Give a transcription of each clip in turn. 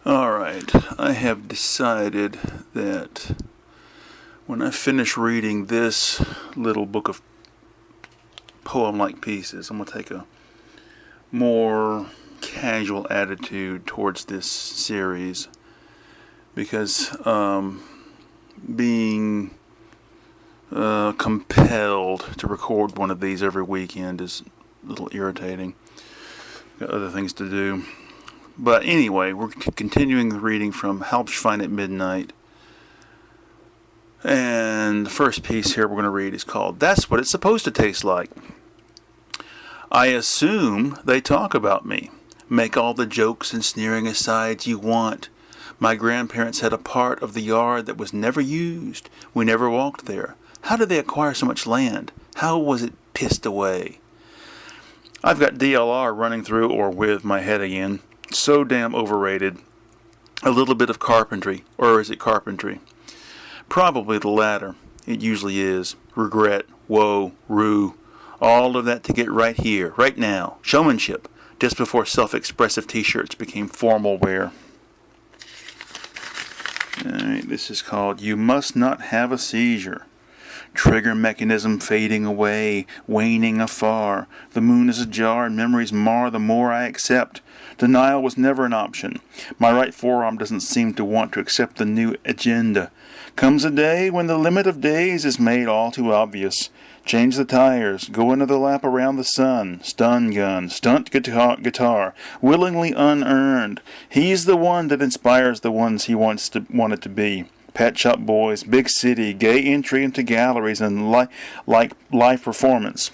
Alright, I have decided that when I finish reading this little book of poem-like pieces, I'm going to take a more casual attitude towards this series because being compelled to record one of these every weekend is a little irritating. Got other things to do. But anyway, we're continuing the reading from Halbschwein at Midnight. And the first piece here we're going to read is called That's What It's Supposed to Taste Like. I assume they talk about me. Make all the jokes and sneering asides you want. My grandparents had a part of the yard that was never used. We never walked there. How did they acquire so much land? How was it pissed away? I've got DLR running through or with my head again. So damn overrated. A little bit of carpentry, or is it carpentry? Probably the latter. It usually is. Regret, woe, rue. All of that to get right here, right now. Showmanship, just before self-expressive t-shirts became formal wear. Alright, this is called You Must Not Have a Seizure. Trigger mechanism fading away, waning afar. The moon is ajar and memories mar the more I accept. Denial was never an option. My right forearm doesn't seem to want to accept the new agenda. Comes a day when the limit of days is made all too obvious. Change the tires, go another lap around the sun, stun gun, stunt guitar, willingly unearned. He's the one that inspires the ones he wanted to be. Pet Shop Boys, big city, gay entry into galleries, and live performance.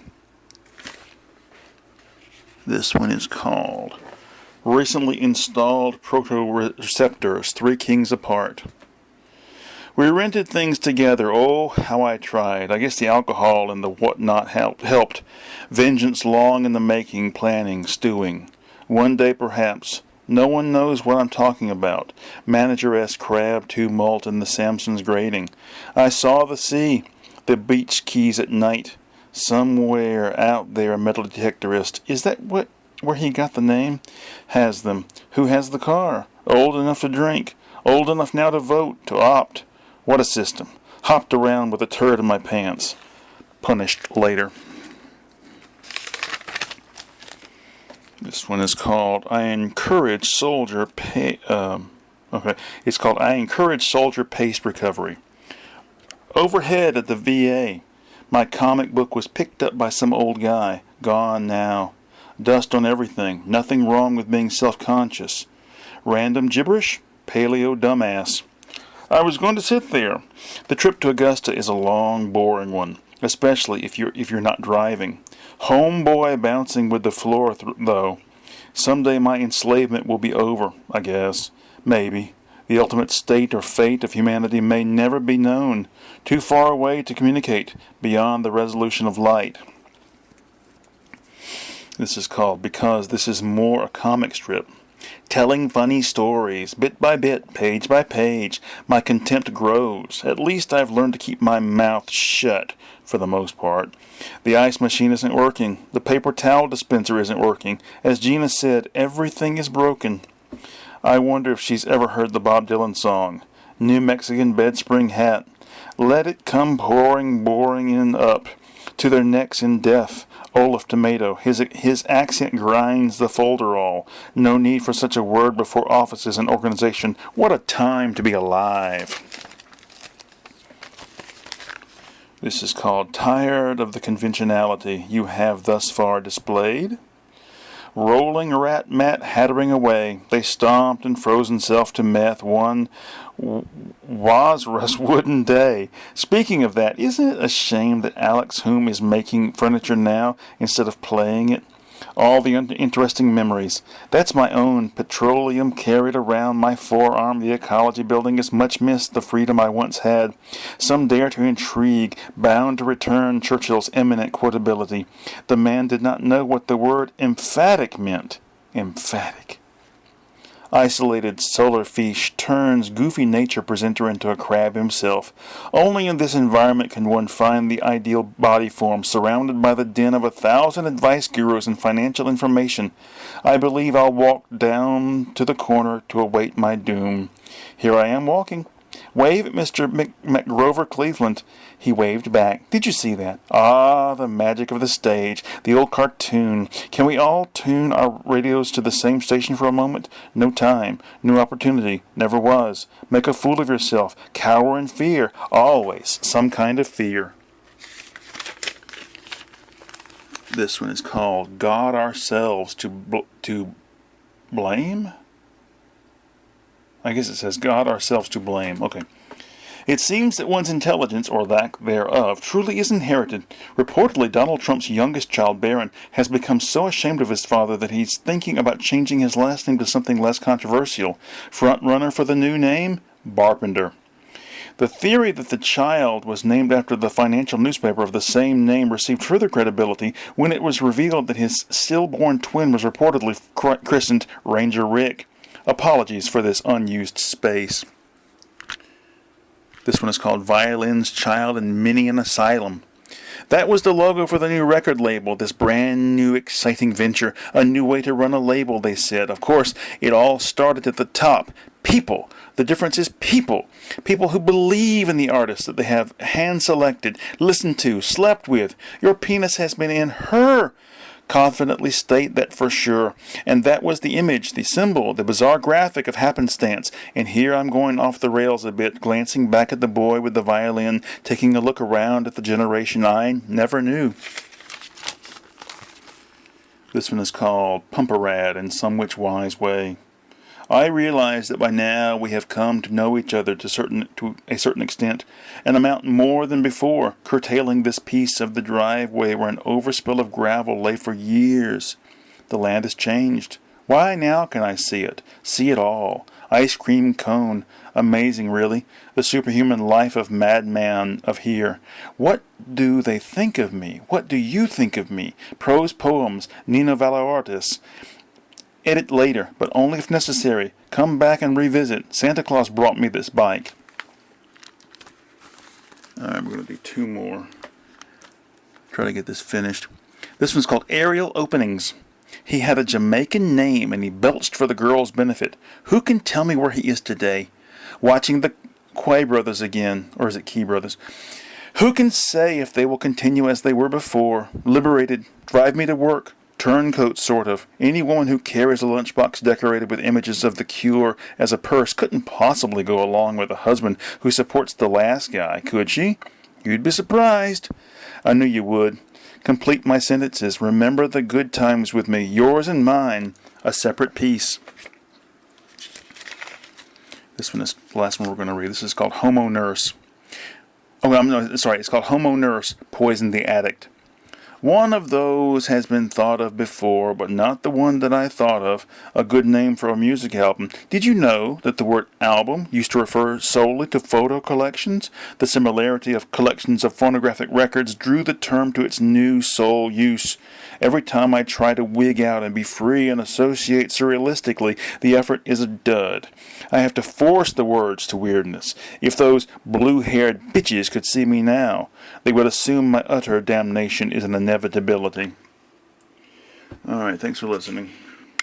This one is called Recently Installed Proto-Receptors, Three Kings Apart. We rented things together. Oh, how I tried. I guess the alcohol and the whatnot helped. Vengeance long in the making, planning, stewing. One day, perhaps. No one knows what I'm talking about. Manageress crab tumult in the Samson's grating. I saw the sea, the beach keys at night. Somewhere out there a metal detectorist. Is that where he got the name? Has them. Who has the car? Old enough to drink. Old enough now to vote, to opt. What a system. Hopped around with a turd in my pants. Punished later. This one is called I Encourage Soldier It's called I Encourage Soldier Paced Recovery. Overhead at the VA, my comic book was picked up by some old guy. Gone now. Dust on everything. Nothing wrong with being self-conscious. Random gibberish? Paleo dumbass. I was going to sit there. The trip to Augusta is a long, boring one, especially if you're not driving. Homeboy bouncing with the floor, though. Someday my enslavement will be over, I guess. Maybe. The ultimate state or fate of humanity may never be known. Too far away to communicate, beyond the resolution of light. This is called Because This Is More a Comic Strip. Telling funny stories, bit by bit, page by page, my contempt grows. At least I've learned to keep my mouth shut, for the most part. The ice machine isn't working. The paper towel dispenser isn't working. As Gina said, everything is broken. I wonder if she's ever heard the Bob Dylan song, New Mexican Bed Spring Hat. Let it come boring in up, to their necks in death. Olaf Tomato, his accent grinds the folderol. No need for such a word before offices and organization. What a time to be alive. This is called Tired of the Conventionality You Have Thus Far Displayed. Rolling rat mat hattering away, they stomped and frozen self to meth one Wazras wooden day. Speaking of that, isn't it a shame that Alex Hume is making furniture now instead of playing it? All the interesting memories. That's my own petroleum carried around my forearm. The ecology building is much missed, the freedom I once had. Some dare to intrigue, bound to return Churchill's eminent quotability. The man did not know what the word emphatic meant. Emphatic. isolated solar fish turns goofy nature presenter into a crab himself. Only in this environment can one find the ideal body form, surrounded by the din of 1,000 advice gurus and financial information. I believe I'll walk down to the corner to await my doom. Here I am walking. Wave at Mr. McGrover Cleveland. He waved back. Did you see that? Ah, the magic of the stage, the old cartoon. Can we all tune our radios to the same station for a moment? No time, no opportunity, never was. Make a fool of yourself, cower in fear, always some kind of fear. This one is called God Ourselves to Blame? I guess it says God Ourselves to Blame. Okay. It seems that one's intelligence, or lack thereof, truly is inherited. Reportedly, Donald Trump's youngest child, Barron, has become so ashamed of his father that he's thinking about changing his last name to something less controversial. Front runner for the new name? Barpenter. The theory that the child was named after the financial newspaper of the same name received further credibility when it was revealed that his stillborn twin was reportedly christened Ranger Rick. Apologies for this unused space. This one is called Violin's Child in Many an Asylum. That was the logo for the new record label, this brand new exciting venture, a new way to run a label, they said. Of course, it all started at the top. People. The difference is people. People who believe in the artist that they have hand-selected, listened to, slept with. Your penis has been in her. Confidently state that for sure. And that was the image, the symbol, the bizarre graphic of happenstance. And here I'm going off the rails a bit, glancing back at the boy with the violin, taking a look around at the generation I never knew. This one is called Pumperad in Some Which Wise Way. I realize that by now we have come to know each other to a certain extent, an amount more than before, curtailing this piece of the driveway where an overspill of gravel lay for years. The land has changed. Why now can I see it all? Ice cream cone. Amazing, really. The superhuman life of madman of here. What do they think of me? What do you think of me? Prose poems, Nina Valaortis. Edit later, but only if necessary. Come back and revisit. Santa Claus brought me this bike. Alright, we're going to do two more. Try to get this finished. This one's called Aerial Openings. He had a Jamaican name and he belched for the girl's benefit. Who can tell me where he is today? Watching the Quay brothers again. Or is it Key brothers? Who can say if they will continue as they were before? Liberated. Drive me to work. Turncoat, sort of. Any woman who carries a lunchbox decorated with images of the Cure as a purse couldn't possibly go along with a husband who supports the last guy, could she? You'd be surprised. I knew you would. Complete my sentences. Remember the good times with me, yours and mine, a separate piece. This one is the last one we're going to read. This is called Homo Nurse. It's called Homo Nurse, Poisoned the Addict. One of those has been thought of before, but not the one that I thought of, a good name for a music album. Did you know that the word album used to refer solely to photo collections? The similarity of collections of phonographic records drew the term to its new sole use. Every time I try to wig out and be free and associate surrealistically, the effort is a dud. I have to force the words to weirdness. If those blue-haired bitches could see me now, they would assume my utter damnation is an inevitability. Alright, thanks for listening.